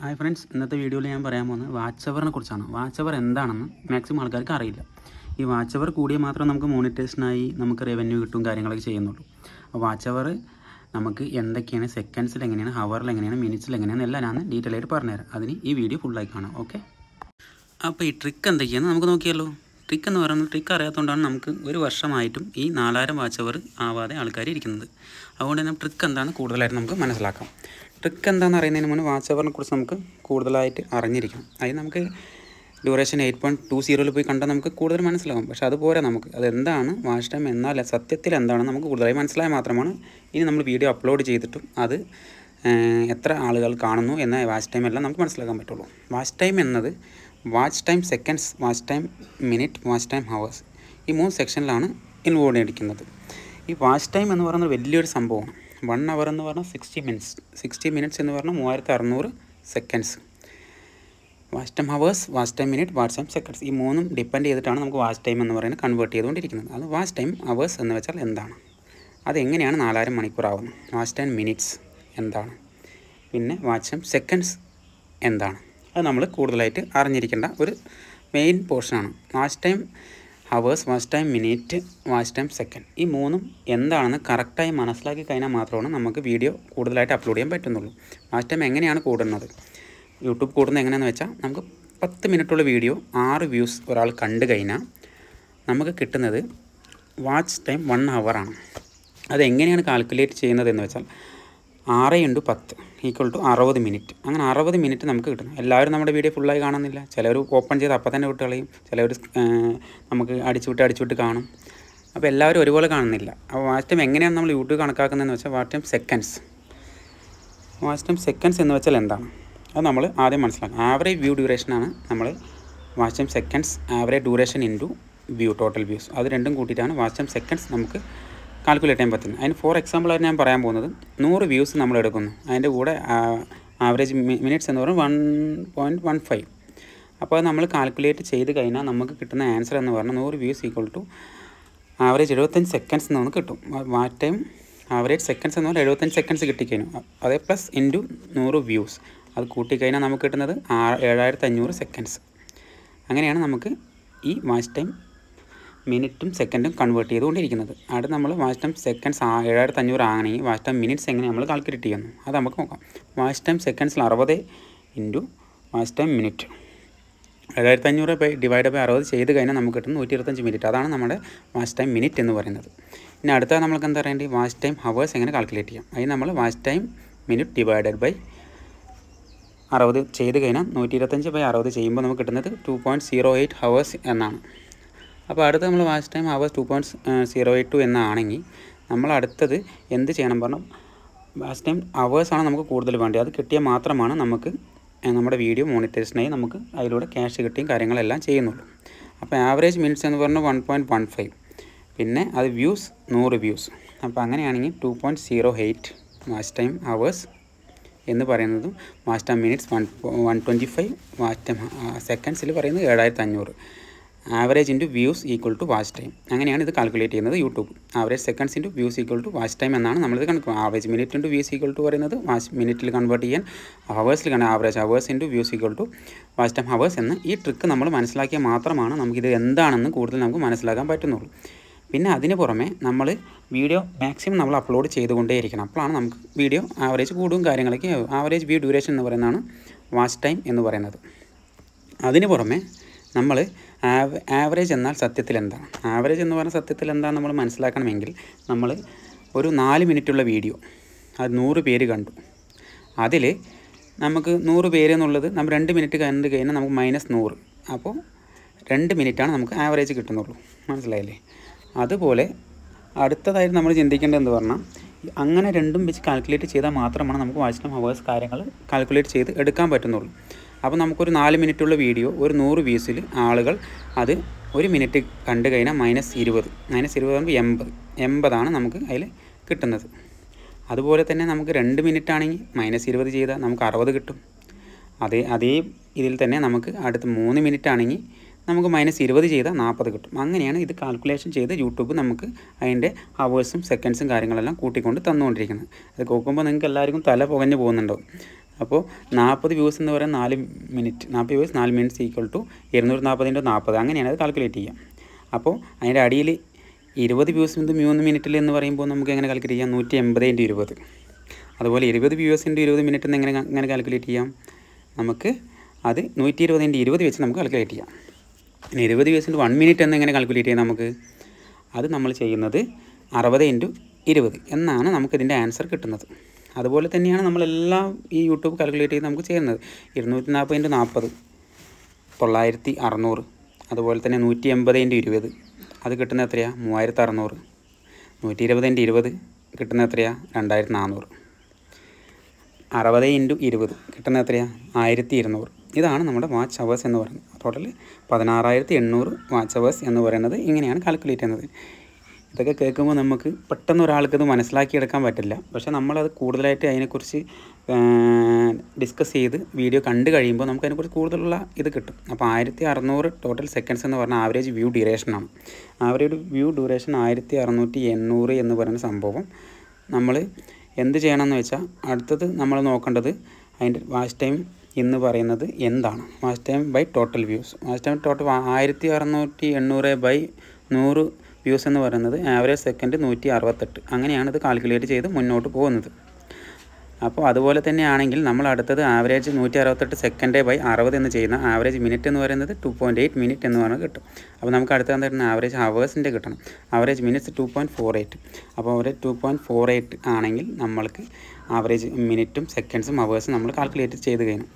Hi friends, ഇന്നത്തെ വീഡിയോയിൽ ഞാൻ പറയാൻ പോകുന്നത് വാച്ച് അവറിനെ കുറിച്ചാണ്. വാച്ച് അവർ എന്താണെന്ന് മാക്സിമം ആൾക്കാർക്ക് അറിയില്ല. ഈ വാച്ച് അവർ കൂടിയാൽ മാത്രം നമുക്ക് മോണിറ്റൈസേഷനായി നമുക്ക് റവന്യൂ കിട്ടും, കാര്യങ്ങളൊക്കെ ചെയ്യുന്നുള്ളൂ. അപ്പോൾ വാച്ച് അവർ നമുക്ക് എന്തൊക്കെയാണ്, സെക്കൻഡ്സിൽ എങ്ങനെയാണ്, ഹവറിൽ എങ്ങനെയാണ്, മിനിറ്റ്സിൽ എങ്ങനെയാണ് എല്ലാം ഞാൻ ഡീറ്റെയിൽ ആയിട്ട് പറഞ്ഞുതരാം. അതിന് ഈ വീഡിയോ ഫുള്ളായി കാണാം. ഓക്കെ, അപ്പോൾ ഈ ട്രിക്ക് എന്തൊക്കെയാണെന്ന് നമുക്ക് നോക്കിയല്ലോ. ട്രിക്ക് എന്ന് പറയുന്നത്, ട്രിക്ക് അറിയാത്തതുകൊണ്ടാണ് നമുക്ക് ഒരു വർഷമായിട്ടും ഈ 4000 വാച്ച് അവർ ആവാതെ ആൾക്കാർ ഇരിക്കുന്നത്. അതുകൊണ്ട് തന്നെ ട്രിക്ക് എന്താണ് കൂടുതലായിട്ട് നമുക്ക് മനസ്സിലാക്കാം. ട്രിക്ക് എന്താണെന്ന് അറിയുന്നതിന് മുന്നേ വാച്ച് അവറിനെ കുറിച്ച് നമുക്ക് കൂടുതലായിട്ട് അറിഞ്ഞിരിക്കണം. അതിന് നമുക്ക് ഡ്യൂറേഷൻ 8.20 പോയി കണ്ടാൽ നമുക്ക് കൂടുതൽ മനസ്സിലാകും. പക്ഷേ അതുപോലെ നമുക്ക് അതെന്താണ് വാച്ച് ടൈം എന്നാൽ സത്യത്തിൽ എന്താണെന്ന് നമുക്ക് കൂടുതലായി മനസ്സിലായാൽ മാത്രമാണ് ഇനി നമ്മൾ വീഡിയോ അപ്ലോഡ് ചെയ്തിട്ടും അത് എത്ര ആളുകൾ കാണുന്നു എന്ന വാച്ച് ടൈം എല്ലാം നമുക്ക് മനസ്സിലാക്കാൻ പറ്റുള്ളൂ. വാച്ച് ടൈം എന്നത് watch time seconds, watch time minute, watch time hours, ഈ 3 സെക്ഷനിലാണ് ഇൻവോൾവ് ചെയ്തിരിക്കുന്നത്. ഈ വാച്ച് ടൈം എന്ന് പറയുന്നത് വലിയൊരു സംഭവമാണ്. 1 അവർ എന്ന് പറഞ്ഞാൽ 60 മിനിറ്റ്സ്, 60 മിനിറ്റ്സ് എന്ന് പറഞ്ഞാൽ 3600 seconds. Watch time hours, watch time minute, watch time seconds, ഈ 3 ഡിപ്പെൻഡ് ചെയ്തിട്ടാണ് നമുക്ക് വാച്ച് ടൈം എന്ന് പറയുന്നത് കൺവേർട്ട് ചെയ്തുകൊണ്ടിരിക്കുന്നത്. അത് വാച്ച് ടൈം ഹവേഴ്സ് എന്ന് വെച്ചാൽ എന്താണ്, അതെങ്ങനെയാണ് 4000 മണിക്കൂറാവുന്നത്, വാച്ച് ടൈം മിനിറ്റ്സ് എന്താണ്, പിന്നെ വാച്ച് ടൈം സെക്കൻഡ്സ് എന്താണ്, അത് നമ്മൾ കൂടുതലായിട്ട് അറിഞ്ഞിരിക്കേണ്ട ഒരു മെയിൻ പോർഷനാണ്. Watch time hours, watch time minute, watch time second, ഈ 3 എന്താണെന്ന് കറക്റ്റായി മനസ്സിലാക്കി കഴിഞ്ഞാൽ മാത്രമാണ് നമുക്ക് വീഡിയോ കൂടുതലായിട്ട് അപ്ലോഡ് ചെയ്യാൻ പറ്റുന്നുള്ളൂ. വാച്ച് ടൈം എങ്ങനെയാണ് കൂടുന്നത്, യൂട്യൂബ് കൂടുന്നത് എങ്ങനെയാണെന്ന് വെച്ചാൽ, നമുക്ക് 10 മിനിറ്റുള്ള വീഡിയോ 6 വ്യൂസ് ഒരാൾ കണ്ടു കഴിഞ്ഞാൽ നമുക്ക് കിട്ടുന്നത് വാച്ച് ടൈം 1 ഹവറാണ്. അതെങ്ങനെയാണ് കാൽക്കുലേറ്റ് ചെയ്യുന്നതെന്ന് വെച്ചാൽ 6 × 10 = 60 മിനിറ്റ്. അങ്ങനെ 60 മിനിറ്റ് നമുക്ക് കിട്ടും. എല്ലാവരും നമ്മുടെ വീഡിയോ ഫുള്ളായി കാണുന്നില്ല. ചിലർ ഓപ്പൺ ചെയ്ത് അപ്പം തന്നെ വിട്ട് കളയും, ചിലർ നമുക്ക് അടിച്ചുവിട്ട് കാണും. അപ്പോൾ എല്ലാവരും ഒരുപോലെ കാണുന്നില്ല. അപ്പോൾ വാച്ച് ടൈം എങ്ങനെയാണ് നമ്മൾ യൂട്യൂബ് കണക്കാക്കുന്നതെന്ന് വെച്ചാൽ watch time seconds. Watch time seconds എന്ന് വെച്ചാൽ എന്താണ്, അത് നമ്മൾ ആദ്യം മനസ്സിലാക്കാം. ആവറേജ് വ്യൂ ഡ്യൂറേഷനാണ് നമ്മൾ watch time seconds, average duration into view, total views, അത് രണ്ടും കൂട്ടിയിട്ടാണ് വാച്ച് ടൈം സെക്കൻഡ്സ് നമുക്ക് കാൽക്കുലേറ്റ് ചെയ്യാൻ പറ്റുന്നത്. അതിന് ഫോർ എക്സാമ്പിളായിട്ട് ഞാൻ പറയാൻ പോകുന്നത്, 100 വ്യൂസ് നമ്മൾ എടുക്കുന്നു, അതിൻ്റെ കൂടെ ആവറേജ് മിനിറ്റ്സ് എന്ന് പറയുന്നത് 1.15. അപ്പോൾ അത് നമ്മൾ കാൽക്കുലേറ്റ് ചെയ്ത് കഴിഞ്ഞാൽ നമുക്ക് കിട്ടുന്ന ആൻസർ എന്ന് പറഞ്ഞാൽ 100 വ്യൂസ് = ആവറേജ് 75 സെക്കൻഡ്സ് എന്ന് നമുക്ക് കിട്ടും. വാച്ച് ടൈം ആവറേജ് സെക്കൻഡ്സ് എന്ന് പറഞ്ഞാൽ 75 സെക്കൻഡ്സ് കിട്ടിക്കഴിഞ്ഞു. അതേ പ്ലസ് ഇൻറ്റു 100 വ്യൂസ്, അത് കൂട്ടിക്കഴിഞ്ഞാൽ നമുക്ക് കിട്ടുന്നത് 7500 സെക്കൻഡ്സ്. അങ്ങനെയാണ് നമുക്ക് ഈ വാച്ച് ടൈം മിനിറ്റും സെക്കൻഡും കൺവേർട്ട് ചെയ്തുകൊണ്ടിരിക്കുന്നത്. അടുത്ത് നമ്മൾ വാച്ച് ടൈം സെക്കൻഡ്സ് 7500 ആണെങ്കിൽ വാച്ച് ടൈം മിനിറ്റ്സ് എങ്ങനെ നമ്മൾ കാൽക്കുലേറ്റ് ചെയ്യുന്നു അത് നമുക്ക് നോക്കാം. വാച്ച് ടൈം സെക്കൻഡ്സിൽ 60 into watch time minute, 7500 divide by 60 ചെയ്ത് കഴിഞ്ഞാൽ നമുക്ക് കിട്ടുന്ന 125 മിനിറ്റ്. അതാണ് നമ്മുടെ വാച്ച് ടൈം മിനിറ്റ് എന്ന് പറയുന്നത്. ഇനി അടുത്ത നമ്മൾക്ക് എന്താ പറയേണ്ടത്, വാച്ച് ടൈം ഹവേഴ്സ് എങ്ങനെ കാൽക്കുലേറ്റ് ചെയ്യാം. അതിന് നമ്മൾ watch time minute divided by 60 ചെയ്ത് കഴിഞ്ഞാൽ 125 ബൈ 60 ചെയ്യുമ്പോൾ നമുക്ക് കിട്ടുന്നത് 2.08 ഹവേഴ്സ് എന്നാണ്. അപ്പോൾ അടുത്ത് നമ്മൾ വാച്ച് ടൈം ഹവേഴ്സ് 2.082 എന്നാണെങ്കിൽ നമ്മൾ അടുത്തത് എന്ത് ചെയ്യണം പറഞ്ഞാൽ, വാച്ച് ടൈം ഹവേഴ്സാണ് നമുക്ക് കൂടുതൽ വേണ്ടത്. അത് കിട്ടിയാൽ മാത്രമാണ് നമുക്ക് നമ്മുടെ വീഡിയോ മോണിറ്റൈസേഷനായി നമുക്ക് അതിലൂടെ ക്യാഷ് കിട്ടിയും കാര്യങ്ങളെല്ലാം ചെയ്യുന്നുള്ളൂ. അപ്പോൾ ആവറേജ് മിനിറ്റ്സ് എന്ന് പറഞ്ഞാൽ 1.15, പിന്നെ അത് വ്യൂസ് 100 വ്യൂസ്. അപ്പോൾ അങ്ങനെയാണെങ്കിൽ 2.08 വാച്ച് ടൈം ഹവേഴ്സ് എന്ന് പറയുന്നതും watch time minutes 125, watch time സെക്കൻഡ്സിൽ പറയുന്നത് 7500, average into views = watch time. അങ്ങനെയാണ് ഇത് കാൽക്കുലേറ്റ് ചെയ്യുന്നത് YouTube. Average seconds into views = watch time എന്നാണ് നമ്മളിത് കണക്ക്. ആവറേജ് മിനിറ്റ് ഇൻറ്റു വ്യൂസ് പറയുന്നത് വാച്ച് മിനിറ്റിൽ കൺവേർട്ട് ചെയ്യാൻ ഹവേഴ്സിൽ കാണാൻ average hours into views = watch time hours എന്ന് ഈ ട്രിക്ക് നമ്മൾ മനസ്സിലാക്കിയാൽ മാത്രമാണ് നമുക്കിത് എന്താണെന്ന് കൂടുതൽ നമുക്ക് മനസ്സിലാക്കാൻ പറ്റുന്നുള്ളൂ. പിന്നെ അതിന് പുറമെ നമ്മൾ വീഡിയോ മാക്സിമം നമ്മൾ അപ്ലോഡ് ചെയ്തുകൊണ്ടേയിരിക്കണം. അപ്പോഴാണ് നമുക്ക് വീഡിയോ ആവറേജ് കൂടും കാര്യങ്ങളൊക്കെ. ആവറേജ് വ്യൂ ഡ്യൂറേഷൻ എന്ന് പറയുന്നതാണ് വാച്ച് ടൈം എന്ന് പറയുന്നത്. അതിന് പുറമെ നമ്മൾ ആവറേജ് എന്നാൽ സത്യത്തിൽ എന്താണ്, ആവറേജ് എന്ന് പറഞ്ഞാൽ സത്യത്തിൽ എന്താണ് നമ്മൾ മനസ്സിലാക്കണമെങ്കിൽ, നമ്മൾ ഒരു 4 മിനിറ്റുള്ള വീഡിയോ അത് 100 പേര് കണ്ടു, അതിൽ നമുക്ക് 100 പേര് എന്നുള്ളത് നമ്മൾ 2 മിനിറ്റ് കണ്ടു കഴിഞ്ഞാൽ നമുക്ക് -100, അപ്പോൾ 2 മിനിറ്റാണ് നമുക്ക് ആവറേജ് കിട്ടുന്നുള്ളൂ. മനസ്സിലായില്ലേ? അതുപോലെ അടുത്തതായിട്ട് നമ്മൾ ചിന്തിക്കേണ്ടത് എന്ന് പറഞ്ഞാൽ, അങ്ങനെ രണ്ടും വെച്ച് കാൽക്കുലേറ്റ് ചെയ്താൽ മാത്രമാണ് നമുക്ക് വാച്ച് ടൈം ഹവേഴ്സ് കാര്യങ്ങൾ കാൽക്കുലേറ്റ് ചെയ്ത് എടുക്കാൻ പറ്റുന്നുള്ളൂ. അപ്പോൾ നമുക്കൊരു 4 മിനിറ്റുള്ള വീഡിയോ ഒരു 100 വ്യൂസിൽ ആളുകൾ അത് 1 മിനിറ്റ് കണ്ടു കഴിഞ്ഞാൽ -20 ആകുമ്പോൾ 80 നമുക്ക് അതിൽ കിട്ടുന്നത്. അതുപോലെ തന്നെ നമുക്ക് 2 മിനിറ്റ് ആണെങ്കിൽ -20 ചെയ്താൽ നമുക്ക് 60 കിട്ടും. അതേ ഇതിൽ തന്നെ നമുക്ക് അടുത്ത 3 മിനിറ്റ് ആണെങ്കിൽ നമുക്ക് -20 ചെയ്താൽ 40 കിട്ടും. അങ്ങനെയാണ് ഇത് കാൽക്കുലേഷൻ ചെയ്ത് യൂട്യൂബ് നമുക്ക് അതിൻ്റെ ഹവേഴ്സും സെക്കൻഡ്സും കാര്യങ്ങളെല്ലാം കൂട്ടിക്കൊണ്ട് തന്നുകൊണ്ടിരിക്കുന്നത്. അത് നോക്കുമ്പോൾ നിങ്ങൾക്ക് എല്ലാവർക്കും തല പുകഞ്ഞു പോകുന്നുണ്ടാവും. അപ്പോൾ 40 വ്യൂസ് എന്ന് പറയുന്നത് 4 minute, 40 views 4 minutes equal to 240 × 40, അങ്ങനെയാണ് അത് കാൽക്കുലേറ്റ് ചെയ്യുക. അപ്പോൾ അതിൻ്റെ അടിയിൽ 20 വ്യൂസ് 3 മിനിറ്റിൽ എന്ന് പറയുമ്പോൾ നമുക്ക് എങ്ങനെ കാൽക്കുലേറ്റ് ചെയ്യാം? 180 × 20. അതുപോലെ 20 വ്യൂസ് × 20 മിനിറ്റ് എന്ന് എങ്ങനെ കാൽക്കുലേറ്റ് ചെയ്യാം? നമുക്ക് അത് 120 × 20 വെച്ച് നമുക്ക് കാൽക്കുലേറ്റ് ചെയ്യാം. ഇനി 20 വ്യൂസ് × 1 മിനിറ്റ് എന്ന് എങ്ങനെ കാൽക്കുലേറ്റ് ചെയ്യാം? നമുക്ക് അത് നമ്മൾ ചെയ്യുന്നത് 60 × 20 എന്നാണ് നമുക്കിതിൻ്റെ ആൻസർ കിട്ടുന്നത്. അതുപോലെ തന്നെയാണ് നമ്മളെല്ലാം ഈ യൂട്യൂബ് കാൽക്കുലേറ്റ് ചെയ്ത് നമുക്ക് ചെയ്യുന്നത്. 240 × 40 9600. അതുപോലെ തന്നെ 180 × 20 അത് കിട്ടുന്നത് എത്രയാണ്? 3600. 120 × 20 കിട്ടുന്നത് എത്രയാണ്? 2400. 60 × 20 കിട്ടുന്നത് എത്രയാണ്? 1200. ഇതാണ് നമ്മുടെ വാച്ച് അവേഴ്സ് എന്ന് പറയുന്നത്. ടോട്ടൽ 16800 വാച്ച് അവേഴ്സ് എന്ന് പറയുന്നത് ഇങ്ങനെയാണ് കാൽക്കുലേറ്റ് ചെയ്യുന്നത്. ഇതൊക്കെ കേൾക്കുമ്പോൾ നമുക്ക് പെട്ടെന്ന് ഒരാൾക്കത് മനസ്സിലാക്കിയെടുക്കാൻ പറ്റില്ല. പക്ഷേ നമ്മളത് കൂടുതലായിട്ട് അതിനെക്കുറിച്ച് ഡിസ്കസ് ചെയ്ത് വീഡിയോ കണ്ടു കഴിയുമ്പോൾ നമുക്ക് അതിനെക്കുറിച്ച് കൂടുതലുള്ള ഇത് കിട്ടും. അപ്പോൾ 1600 ടോട്ടൽ സെക്കൻഡ്സ് എന്ന് പറഞ്ഞാൽ ആവറേജ് വ്യൂ ഡ്യൂറേഷനാണ്. ആവറേജ് വ്യൂ ഡ്യൂറേഷൻ 1680 എന്ന് പറയുന്ന സംഭവം നമ്മൾ എന്ത് ചെയ്യണമെന്ന് വെച്ചാൽ അടുത്തത് നമ്മൾ നോക്കേണ്ടത് അതിൻ്റെ വാച്ച് ടൈം എന്ന് പറയുന്നത് എന്താണ്? Watch time by total views. Watch time total 1680/100 views എന്ന് പറയുന്നത് ആവറേജ് സെക്കൻഡ് 168. അങ്ങനെയാണ് ഇത് കാൽക്കുലേറ്റ് ചെയ്ത് മുന്നോട്ട് പോകുന്നത്. അപ്പോൾ അതുപോലെ തന്നെയാണെങ്കിൽ നമ്മൾ അടുത്തത് ആവറേജ് 168 സെക്കൻഡ് ബൈ 60 എന്ന് ചെയ്യുന്ന ആവറേജ് മിനിറ്റ് എന്ന് പറയുന്നത് 2.8 മിനിറ്റ് എന്ന് പറഞ്ഞാൽ കിട്ടും. അപ്പോൾ നമുക്ക് അടുത്ത എന്തായിരുന്നു? ആവറേജ് ഹവേഴ്സിൻ്റെ കിട്ടണം. Average minutes 2.48. അപ്പോൾ ആവറേജ് 2.48 ആണെങ്കിൽ നമ്മൾക്ക് ആവറേജ് മിനിറ്റും സെക്കൻഡ്സും ഹവേഴ്സും നമ്മൾ കാൽക്കുലേറ്റ് ചെയ്ത് കഴിഞ്ഞു.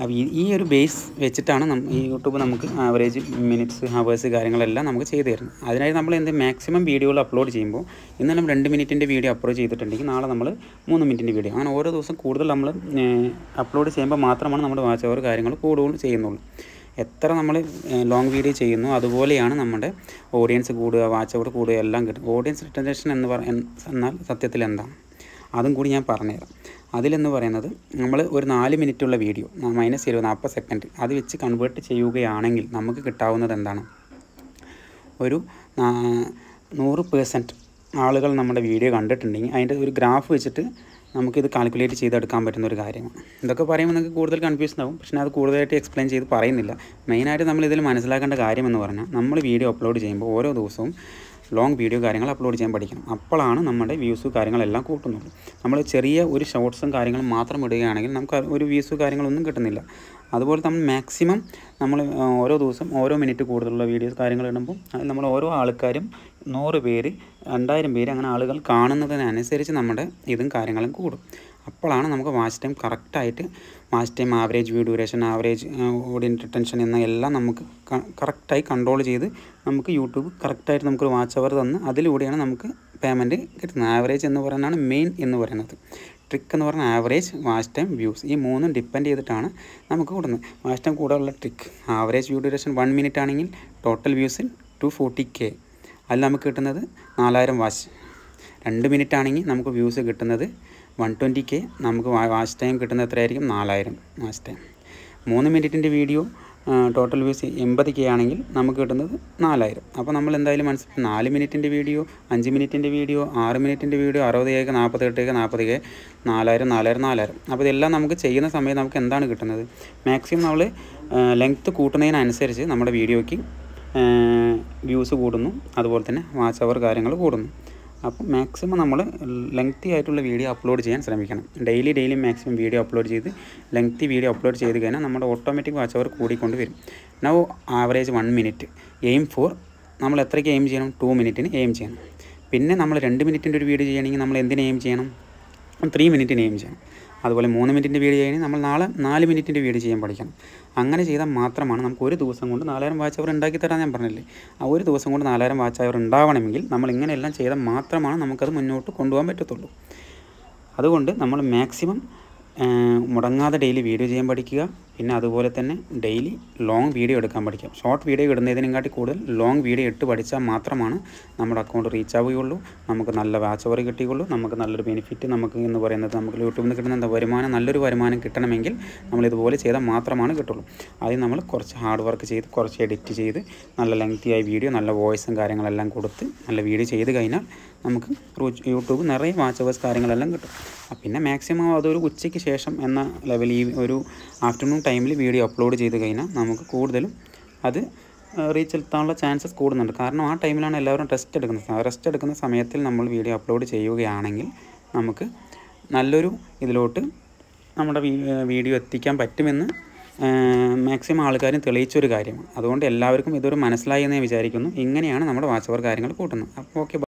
അപ്പോൾ ഈ ഒരു ബേസ് വെച്ചിട്ടാണ് ഈ യൂട്യൂബ് നമുക്ക് ആവറേജ് മിനിറ്റ്സ് ഹവേഴ്സ് കാര്യങ്ങളെല്ലാം നമുക്ക് ചെയ്തു തരുന്നത്. അതിനായി നമ്മൾ മാക്സിമം വീഡിയോകൾ അപ്ലോഡ് ചെയ്യുമ്പോൾ ഇന്ന് നമ്മൾ 2 മിനിറ്റിൻ്റെ വീഡിയോ അപ്ലോഡ് ചെയ്തിട്ടുണ്ടെങ്കിൽ നാളെ നമ്മൾ 3 മിനിറ്റിൻ്റെ വീഡിയോ, അങ്ങനെ ഓരോ ദിവസം കൂടുതൽ നമ്മൾ അപ്ലോഡ് ചെയ്യുമ്പോൾ മാത്രമാണ് നമ്മുടെ വാച്ച് അവർ കാര്യങ്ങൾ കൂടുതൽ ചെയ്യുന്നുള്ളൂ. എത്ര നമ്മൾ ലോങ് വീഡിയോ ചെയ്യുന്നു അതുപോലെയാണ് നമ്മുടെ ഓഡിയൻസ് കൂടുക, വാച്ച് അവർ കൂടുക, എല്ലാം കിട്ടും. ഓഡിയൻസ് റിട്ടൻഷൻ എന്നാൽ സത്യത്തിൽ എന്താണ് അതും കൂടി ഞാൻ പറഞ്ഞുതരാം. അതിലെന്ന് പറയുന്നത് നമ്മൾ ഒരു 4 മിനിറ്റുള്ള വീഡിയോ -20 40 സെക്കൻഡ് അത് വെച്ച് കൺവേർട്ട് ചെയ്യുകയാണെങ്കിൽ നമുക്ക് കിട്ടാവുന്നത് എന്താണ്? ഒരു 100% ആളുകൾ നമ്മുടെ വീഡിയോ കണ്ടിട്ടുണ്ടെങ്കിൽ അതിൻ്റെ ഒരു ഗ്രാഫ് വെച്ചിട്ട് നമുക്കിത് കാൽക്കുലേറ്റ് ചെയ്തെടുക്കാൻ പറ്റുന്ന ഒരു കാര്യമാണ്. ഇതൊക്കെ പറയുമ്പോൾ നിങ്ങൾക്ക് കൂടുതൽ കൺഫ്യൂഷൻ ആവും. പക്ഷേ അത് കൂടുതലായിട്ട് എക്സ്പ്ലെയിൻ ചെയ്ത് പറയുന്നില്ല. മെയിനായിട്ട് നമ്മളിതിൽ മനസ്സിലാക്കേണ്ട കാര്യമെന്ന് പറഞ്ഞാൽ നമ്മൾ വീഡിയോ അപ്ലോഡ് ചെയ്യുമ്പോൾ ഓരോ ദിവസവും ലോങ് വീഡിയോ കാര്യങ്ങൾ അപ്ലോഡ് ചെയ്യാൻ പഠിക്കണം. അപ്പോഴാണ് നമ്മുടെ വ്യൂസ് കാര്യങ്ങളെല്ലാം കൂട്ടുന്നുള്ളൂ. നമ്മൾ ചെറിയ ഒരു ഷോർട്സും കാര്യങ്ങളും മാത്രം ഇടുകയാണെങ്കിൽ നമുക്ക് ഒരു വ്യൂസ് കാര്യങ്ങളൊന്നും കിട്ടുന്നില്ല. അതുപോലെ നമ്മൾ മാക്സിമം നമ്മൾ ഓരോ ദിവസം ഓരോ മിനിറ്റ് കൂടുതലുള്ള വീഡിയോസ് കാര്യങ്ങൾ ഇടുമ്പോൾ അതിൽ നമ്മൾ ഓരോ ആൾക്കാരും 100 പേര് 2000 പേര് അങ്ങനെ ആളുകൾ കാണുന്നതിനനുസരിച്ച് നമ്മുടെ ഇതും കാര്യങ്ങളും കൂടും. അപ്പോഴാണ് നമുക്ക് വാച്ച് ടൈം കറക്റ്റായിട്ട് watch time, average view duration, average audience retention എന്ന എല്ലാം നമുക്ക് കറക്റ്റായി കൺട്രോൾ ചെയ്ത് നമുക്ക് യൂട്യൂബ് കറക്റ്റായിട്ട് നമുക്കൊരു വാച്ച് അവർ തന്ന് അതിലൂടെയാണ് നമുക്ക് പേയ്മെൻറ്റ് കിട്ടുന്നത്. ആവറേജ് എന്ന് പറയുന്നതാണ് മെയിൻ എന്ന് പറയുന്നത്. ട്രിക്ക് എന്ന് പറഞ്ഞാൽ ആവറേജ്, വാച്ച് ടൈം, വ്യൂസ്, ഈ മൂന്നും ഡിപ്പെൻഡ് ചെയ്തിട്ടാണ് നമുക്ക് കൂടുന്നത്. വാച്ച് ടൈം കൂടാനുള്ള trick average view duration 1 minute ആണെങ്കിൽ ടോട്ടൽ വ്യൂസിൽ 240K, അതിൽ നമുക്ക് കിട്ടുന്നത് 4000 വാച്ച്. 2 മിനിറ്റ് ആണെങ്കിൽ നമുക്ക് വ്യൂസ് കിട്ടുന്നത് 120K, നമുക്ക് വാച്ച് ടൈം കിട്ടുന്നത് എത്രയായിരിക്കും? 4000 വാച്ച് ടൈം. 3 മിനിറ്റിൻ്റെ വീഡിയോ ടോട്ടൽ വ്യൂസ് 80K ആണെങ്കിൽ നമുക്ക് കിട്ടുന്നത് 4000. അപ്പോൾ നമ്മൾ എന്തായാലും 4 മിനിറ്റിൻ്റെ വീഡിയോ, 5 മിനിറ്റിൻ്റെ വീഡിയോ, 6 മിനിറ്റിൻ്റെ വീഡിയോ 60K, 48K, 40K, 4000, 4000, 4000. അപ്പോൾ ഇതെല്ലാം നമുക്ക് ചെയ്യുന്ന സമയത്ത് നമുക്ക് എന്താണ് കിട്ടുന്നത്? മാക്സിമം നമ്മൾ ലെങ്ത്ത് കൂട്ടുന്നതിനനുസരിച്ച് നമ്മുടെ വീഡിയോയ്ക്ക് വ്യൂസ് കൂടുന്നു, അതുപോലെ തന്നെ വാച്ച് അവർ കാര്യങ്ങൾ കൂടുന്നു. അപ്പോൾ മാക്സിമം നമ്മൾ ലെങ്തി ആയിട്ടുള്ള വീഡിയോ അപ്ലോഡ് ചെയ്യാൻ ശ്രമിക്കണം. ഡെയിലി മാക്സിമം വീഡിയോ അപ്ലോഡ് ചെയ്ത് ലെങ്തി വീഡിയോ അപ്ലോഡ് ചെയ്ത് കഴിഞ്ഞാൽ നമ്മുടെ ഓട്ടോമാറ്റിക് വാച്ച് അവർ കൂടിക്കൊണ്ട് വരും. Now average 1 minute aim four, നമ്മൾ എത്രയ്ക്ക് എയിം ചെയ്യണം? 2 മിനിറ്റിന് എയിം ചെയ്യണം. പിന്നെ നമ്മൾ 2 മിനിറ്റിൻ്റെ ഒരു വീഡിയോ ചെയ്യണമെങ്കിൽ നമ്മൾ എന്തിന് എയിം ചെയ്യണം? 3 മിനിറ്റിന് എയിം ചെയ്യണം. അതുപോലെ 3 മിനിറ്റിൻ്റെ വീഡിയോ ചെയ്യണമെങ്കിൽ നമ്മൾ നാളെ 4 മിനിറ്റിൻ്റെ വീഡിയോ ചെയ്യാൻ പഠിക്കണം. അങ്ങനെ ചെയ്താൽ മാത്രമാണ് നമുക്ക് ഒരു ദിവസം കൊണ്ട് 4000 വാച്ച് അവർ ഉണ്ടാക്കി തരാൻ ഞാൻ പറഞ്ഞില്ലേ. ആ ഒരു ദിവസം കൊണ്ട് 4000 വാച്ച് അവർ ഉണ്ടാവണമെങ്കിൽ നമ്മൾ ഇങ്ങനെയെല്ലാം ചെയ്താൽ മാത്രമാണ് നമുക്കത് മുന്നോട്ട് കൊണ്ടുപോകാൻ പറ്റത്തുള്ളൂ. അതുകൊണ്ട് നമ്മൾ മാക്സിമം മുടങ്ങാതെ ഡെയിലി വീഡിയോ ചെയ്യാൻ പഠിക്കുക. പിന്നെ അതുപോലെ തന്നെ ഡെയിലി ലോങ് വീഡിയോ എടുക്കാൻ പഠിക്കാം. ഷോർട്ട് വീഡിയോ ഇടുന്നതിനെക്കാട്ടി കൂടുതൽ ലോങ് വീഡിയോ ഇട്ട് പഠിച്ചാൽ മാത്രമാണ് നമ്മുടെ അക്കൗണ്ട് റീച്ച് ആവുകയുള്ളൂ, നമുക്ക് നല്ല വാച്ച് അവർ കിട്ടുകയുള്ളൂ, നമുക്ക് നല്ലൊരു ബെനിഫിറ്റ് നമുക്ക് എന്ന് പറയുന്നത് നമുക്ക് യൂട്യൂബിൽ നിന്ന് കിട്ടുന്ന വരുമാനം നല്ലൊരു വരുമാനം കിട്ടണമെങ്കിൽ നമ്മളിതുപോലെ ചെയ്താൽ മാത്രമാണ് കിട്ടുള്ളൂ. ആദ്യം നമ്മൾ കുറച്ച് ഹാർഡ് വർക്ക് ചെയ്ത് കുറച്ച് എഡിറ്റ് ചെയ്ത് നല്ല ലെങ്തിയായ വീഡിയോ നല്ല വോയിസും കാര്യങ്ങളെല്ലാം കൊടുത്ത് നല്ല വീഡിയോ ചെയ്ത് കഴിഞ്ഞാൽ നമുക്ക് യൂട്യൂബ് നിറയെ വാച്ച് അവേഴ്സ് കാര്യങ്ങളെല്ലാം കിട്ടും. പിന്നെ മാക്സിമം അതൊരു ഉച്ചയ്ക്ക് ശേഷം എന്ന ലെവൽ ഈ ഒരു ആഫ്റ്റർനൂൺ ടൈമിൽ വീഡിയോ അപ്ലോഡ് ചെയ്ത് കഴിഞ്ഞാൽ നമുക്ക് കൂടുതലും അത് റീച്ച് എത്താനുള്ള ചാൻസസ് കൂടുന്നുണ്ട്. കാരണം ആ ടൈമിലാണ് എല്ലാവരും റെസ്റ്റ് എടുക്കുന്ന സമയത്തിൽ നമ്മൾ വീഡിയോ അപ്ലോഡ് ചെയ്യുകയാണെങ്കിൽ നമുക്ക് നല്ലൊരു ഇതിലോട്ട് നമ്മുടെ വീഡിയോ എത്തിക്കാൻ പറ്റുമെന്ന് മാക്സിമം ആൾക്കാരും തെളിയിച്ചൊരു കാര്യമാണ്. അതുകൊണ്ട് എല്ലാവർക്കും ഇതൊരു മനസ്സിലായി എന്ന് ഞാൻ വിചാരിക്കുന്നു. ഇങ്ങനെയാണ് നമ്മുടെ വാച്ച് അവർ കാര്യങ്ങൾ കൂട്ടുന്നത്. അപ്പോൾ ഓക്കെ.